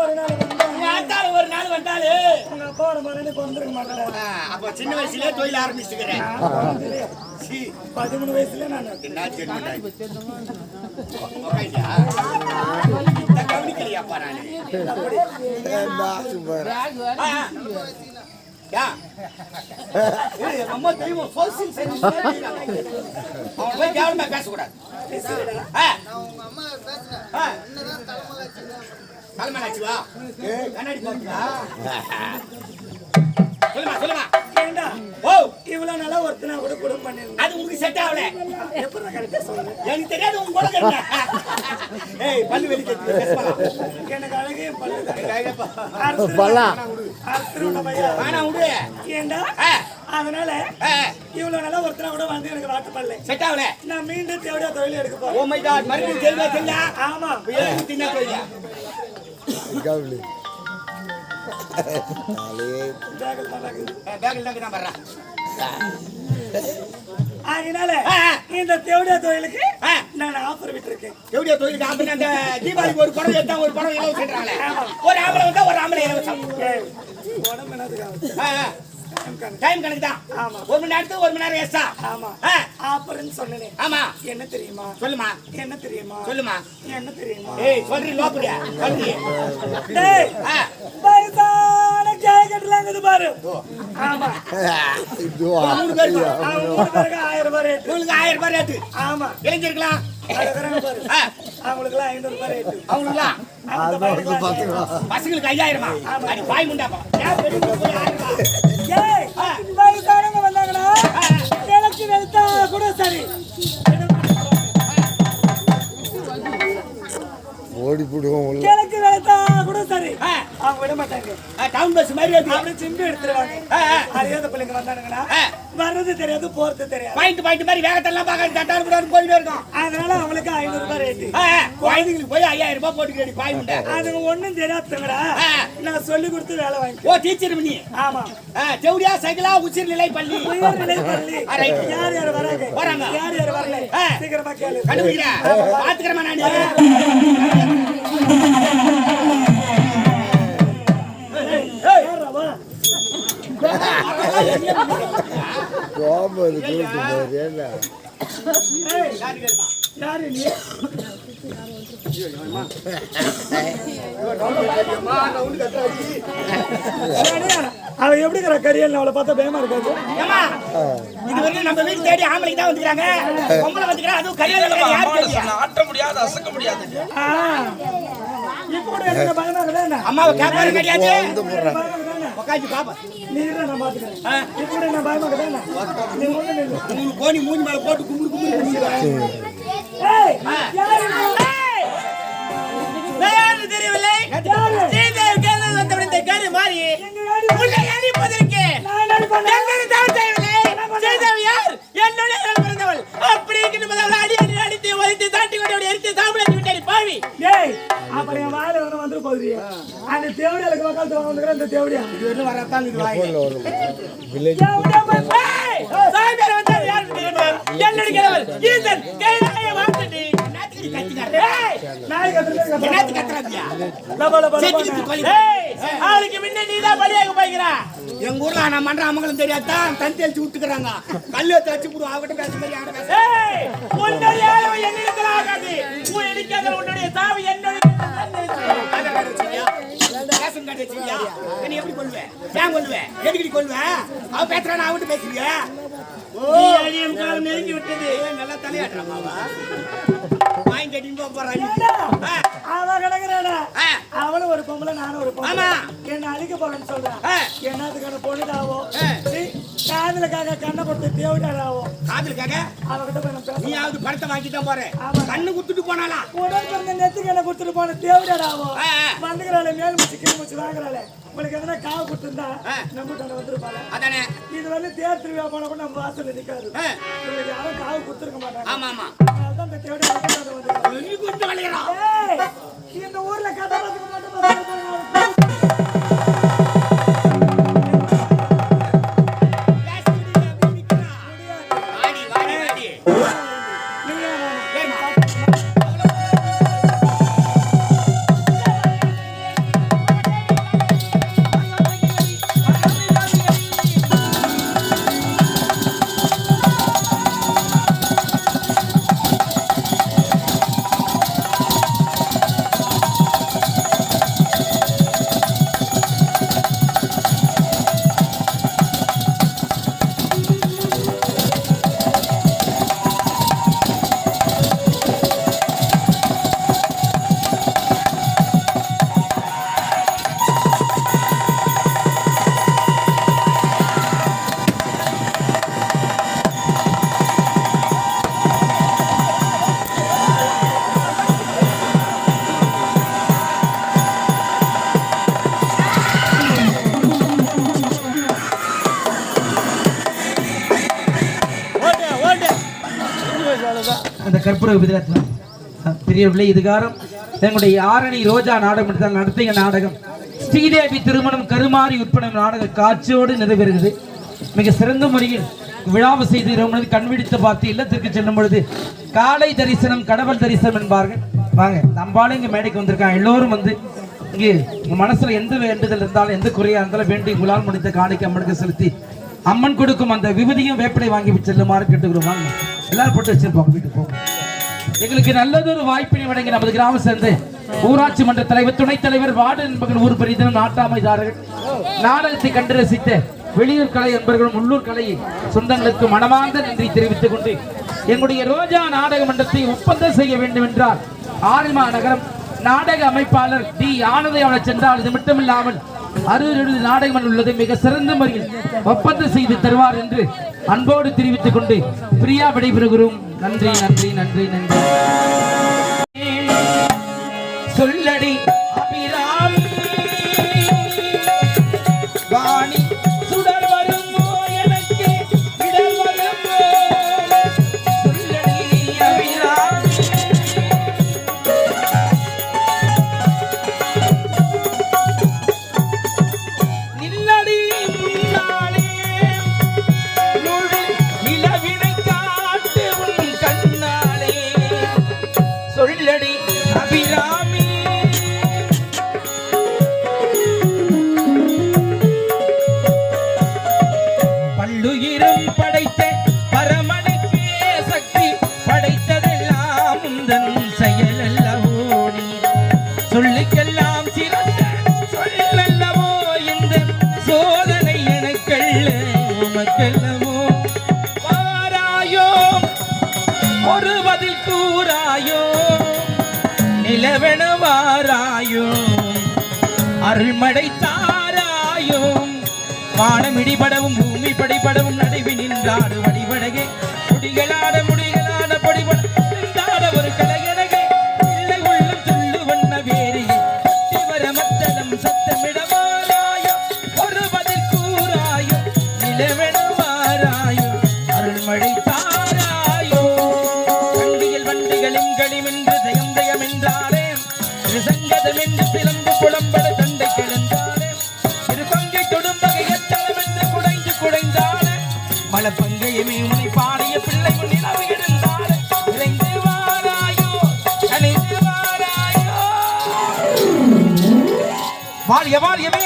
ஒரு நாள் வந்தாலே உங்க அப்பாவோட மகனே பிறந்திருக்க மாட்டேன். அப்ப சின்ன வயசுலயே தொழில் ஆரம்பிச்சுக்கிறேன். 13 வயசுல நான் கவனிக்கலையாப்பா நானு. அம்மா தெரியுமா பேசக்கூடாது. தலைமையாச்சுவா கண்ணாடி போட்டுங்களா? சொல்லுமா சொல்லுமா. ஓ இவ்வளவு நல்லா ஒருத்தனா கூட குடும்பம் பண்ணிருந்தேன். அது உங்களுக்கு செட் ஆகல. எப்படி கரெக்டா சொல்லுங்க. எனக்கு தெரியாது உங்க கூட கேட்டா. ஏய் பல்லு வெளிய கேட்டு எனக்கு அழகே பல்லு. பல்லா. அர்த்தரோட பையா. ஆனா விடு. ஏண்டா? அதனால இவ்வளவு நல்லா ஒருத்தனா கூட வந்து எனக்கு வாட்டு பல்ல. செட் ஆகல. நான் மீண்டும் தேவடியா தொழில் எடுக்க போறேன். ஓ மை காட் மறுபடியும் தேவடியா தெரியல. ஆமா. ஏன் தின்னா தொழிலா? கவலி. அதனால இந்த தேவடியா தொழிலுக்கு நான் ஆஃபர் விட்டுருக்கேன். தேவடியா தொழிலுக்கு ஆஃபர் அந்த தீபாவளிக்கு ஒரு படம் எடுத்தா ஒரு படம் இலவசம்ன்றாங்களே. ஒரு ஆம்பளை வந்தா ஒரு ஆம்பளை இலவசம். உடம்பு என்னதுக்கு டைம் கணக்கு தான். ஆமா 1 மணி நேரத்துக்கு 1 மணி நேரம் எக்ஸ்ட்ரா. ஆமா ஆஃபர்னு சொன்னேனே. ஆமா என்ன தெரியுமா? சொல்லுமா. என்ன தெரியுமா? சொல்லுமா. என்ன தெரியுமா? ஏய் சொல்றீ லோக்குடியா சொல்றீ. டேய் பைசான கேக்கட்டலாங்குது பாரு. ஆமா இது 3 பேருக்கு 1000 ரூபாய் ரேட். உங்களுக்கு 1000 ரூபாய் ரேட். ஆமா இளைஞர்களாம் அதகறங்க பாரு. அவங்களுக்கு 500 ரூபாய் ரேட். அவங்களுக்கு பசங்களுக்கு 5000மா? அடி பாய் முண்டாப்பா. ஏன் பெரிய போய் 1000 ரூபாய். ஏய் பைசானங்க வந்தாங்கடா. எனக்கு வெல்தா கூட சரி. ஓடி போடுவோம் உள்ள. எனக்கு வெல்தா கூட சரி. அவங்க விட மாட்டாங்க. டவுன் பஸ் மாதிரி அப்படியே சிம்பி எடுத்துருவாங்க. அறியாத பிள்ளைங்க வந்தானுங்கடா. வர்றது தெரியாது போறது தெரியாது. பாயிண்ட் மாதிரி வேகத்தெல்லாம் பார்க்க தட்டால் கூட போயிட்டே இருக்கும். அதனால அவங்களுக்கு 500 ரூபாய் ரேட். குழந்தைங்களுக்கு போய் 5000 ரூபாய் போட்டுக்கிடி பாய் முண்டை. அதுங்க ஒண்ணும் தெரியாதுங்கடா. நான் சொல்லி கொடுத்து வேலை வாங்கி. ஓ டீச்சர் நீ. ஆமா தேவடியா சைக்கிளா உச்சிர் நிலை பள்ளி. உயர் நிலை பள்ளி. யார் யார் வராங்க? யார் யார் வரல? சீக்கிரமா கேளு. கண்டுபிடிடா. பாத்துக்கறமா நான். கோபம் கூட்டு போறேன்னா யாரு நீ? அவ எப்படி கரியல் அவளை பார்த்தா பயமா இருக்காது. இது வரைக்கும் நம்ம வீட்டு தேடி ஆம்பளைக்கு தான் வந்துக்கிறாங்க. பொம்பளை வந்துக்கிறாங்க. அதுவும் கரியல் ஆட்ட முடியாது அசக்க முடியாது. இப்போ என்ன பயமா இருக்கா? அம்மாவை கேட்கவே கிடையாது. உட்காந்து பாப்பா நீ நான் பாத்துக்கிறேன். இப்போ நான் பயமா இருக்கா? நீ மூணு கோணி மூஞ்சி மேல போட்டு கும்பு கும்பு. ஏய் யாரு தெரியவில்லை. சீதேவி கேள்வி வந்தவன் இந்த கேள்வி மாறி உன்னை அடிப்பதற்கு எங்களை தவிர தேவையில்லை. சீதேவி யார்? என்னுடைய பிறந்தவள். அப்படி இருக்கின்ற அவளை அடி அடி அடித்து ஒழித்து தாண்டி கொண்டு எரித்து சாப்பிட்டு விட்டாடி பாவி. ஏய் அப்படி என் வாயில வந்து போகுது. அந்த தேவடியாளுக்கு வக்காலத்து வந்துக்கிற இந்த தேவடியா இது என்ன வரத்தான் இது வாய் சாய்பார் வந்தா யார் தெரியுமா? என்னடிக்கிறவள் ஈசன் கைலாய வார்த்தடி நாத்திகடி கத்தினார். ஏய் நாய் கத்துறீங்க நாத்தி கத்துறாதியா லபல பல. ஏய் ஆளுக்கு முன்ன நீதான் பலியாக போய்ங்கற. எங்க ஊர்ல நான் மன்ற அமங்கலம் தெரியாதா தண்ணி தெளிச்சு விட்டுக்கறாங்க. கல்ல தச்சு புடு அவட்ட பேச மாதிரி ஆட பேச. ஏய் உன்னுடைய ஆளு என்னிடத்துல ஆகாது. நீ எடிக்காத உன்னுடைய சாவி என்னோட அத கரெச்சியா கேசன் கரெச்சியா நீ எப்படி கொல்வே? ஏன் கொல்வே? எதுக்கு கொல்வே? அவ பேத்ரா நான் விட்டு பேசுறியா? ஓ ஏடிஎம் கால் நெருங்கி விட்டது. நல்லா தலையாட்றமாவா வாங்கி கட்டிட்டு போறாங்க. அவ கடக்குறாடா. அவளும் ஒரு பொம்பளை நானும் ஒரு பொம்பளை. ஆமா என்ன அழிக்க போறேன்னு சொல்றா. என்னதுக்கான பொண்ணுதாவோ காதலுக்காக கண்ணை கொடுத்து தேவடாவோ. காதலுக்காக அவகிட்ட போய் நான் பேச. நீயாவது பணத்தை வாங்கிட்டு போற. கண்ணு குடுத்துட்டு போனாலா? உடல் பிறந்த நெத்துக்கு என்ன குடுத்துட்டு போன தேவடாவோ. வந்துங்கறாளே மேல் முச்சி கீழ முச்சி வாங்குறாளே. உங்களுக்கு எதனா காவு குடுத்துண்டா நம்ம கிட்ட வந்துருப்பாளே. அதானே இது வந்து தேர் திருவிழா போன கூட நம்ம வாசல்ல நிக்காது. உங்களுக்கு யாரும் காவு குடுத்துக்க மாட்டாங்க. ஆமா ஆமா அதான் இந்த தேவடா வந்து நீ குடுத்து வளையறா. ஏய் இந்த ஊர்ல கதை பார்த்துக்க மாட்டோம். அந்த கற்பூர விதத்தில் பெரியவர்களே, இதுகாரம் எங்களுடைய ஆரணி ரோஜா நாடகம் நடத்திய நாடகம் ஸ்ரீதேவி திருமணம் கருமாறி உட்பட நாடக காட்சியோடு நிறைவேறுகிறது. மிக சிறந்த முறையில் விழாவை செய்து ரொம்ப கண்விடித்து பார்த்து இல்லத்திற்கு செல்லும் பொழுது காலை தரிசனம் கடவுள் தரிசனம் என்பார்கள். வாங்க, நம்பாலும் இங்கே மேடைக்கு வந்திருக்காங்க. எல்லோரும் வந்து இங்கே உங்கள் மனசில் எந்த வேண்டுதல் இருந்தாலும் எந்த குறையாக இருந்தாலும் வேண்டி உங்களால் முடிந்த காணிக்க அம்மனுக்கு செலுத்தி அம்மன் கொடுக்கும் அந்த விபதியும் வேப்பிலை வாங்கி செல்லுமாறு கேட்டுக்கிறோம். வாங்க, எல்லாரும் போட்டு வச்சிருப்பாங்க, வீட்டுக்கு போங்க. எங்களுக்கு நல்லதொரு வாய்ப்பினை வழங்கி நமது கிராமம் சேர்ந்து ஊராட்சி மன்ற தலைவர், துணைத் தலைவர், வார்டு நண்பர்கள், ஊர் பெரிதரும், நாட்டாமைதாரர்கள், நாடகத்தை கண்டு ரசித்த வெளியூர் கலை நண்பர்களும் உள்ளூர் கலை சொந்தங்களுக்கு மனமார்ந்த நன்றி தெரிவித்துக் கொண்டு எங்களுடைய ரோஜா நாடக மன்றத்தை ஒப்பந்தம் செய்ய வேண்டும் என்றால் ஆரிமா நகரம் நாடக அமைப்பாளர் டி ஆனந்தை அவளை சென்றால் இது மட்டுமில்லாமல் 60 நாடகம் உள்ளது, மிக சிறந்த முறையில் ஒப்பந்தம் செய்து தருவார் என்று அன்போடு தெரிவித்துக் கொண்டு பிரியா விடைபெறுகிறோம். நன்றி நன்றி நன்றி நன்றி. சொல்லடி அபிராமி வாணி சுடர் வருமோ எனக்கு இடர் வருமோ, சொல்லடி அபிராமி நில்லடி நாளே முழு நிலவினை காட்டு உன் கண்ணாலே, சொல்லடி அபிராமி பல்லுயிரும் படைத்த பரமனுக்கே சக்தி படைத்ததெல்லாம் உந்தன் செயல் அல்லவோ, நீ சொல்லுக்கெல்லாம் சிறந்த சொல்லல்லவோ, இந்த சோதனை எனக்கல்ல உமக்கல்லவோ, வாராயோ ஒரு பதில் கூறாயோ, நிலவென வாராயோ அருள்மடை தாராயோ, வானம் இடிபடவும் பூமி படிபடவும் நடைவி நின்றாடு வடிவடகே, முடிகளாட முடிகளாட படிபட நின்றாட ஒரு கலையழகே, இல்லை உள்ளம் சொல்லு வண்ண வேறியே திவர மத்தளம் சத்தமிடவாராயோ, ஒரு பதில் கூறாயோ, நிலவென வாராயோ அருள்மழை தாராயோ, கண்டியில் வண்டிகளின் களிமென்று தயம் தயம் என்றாரே, சங்கதம் என்று சிலம்பு புலம்பட தண்டை கிழந்தாரே, திருப்பங்கை தொடும்பகை எத்தளம் என்று குடைந்து குடைந்தாரே, மலப்பங்கையுமே உன்னை பாடிய பிள்ளை உன் நிலவு எழுந்தாரே, இறைந்து வாராயோ கணிந்து வாராயோ, வாழிய வாழியவே.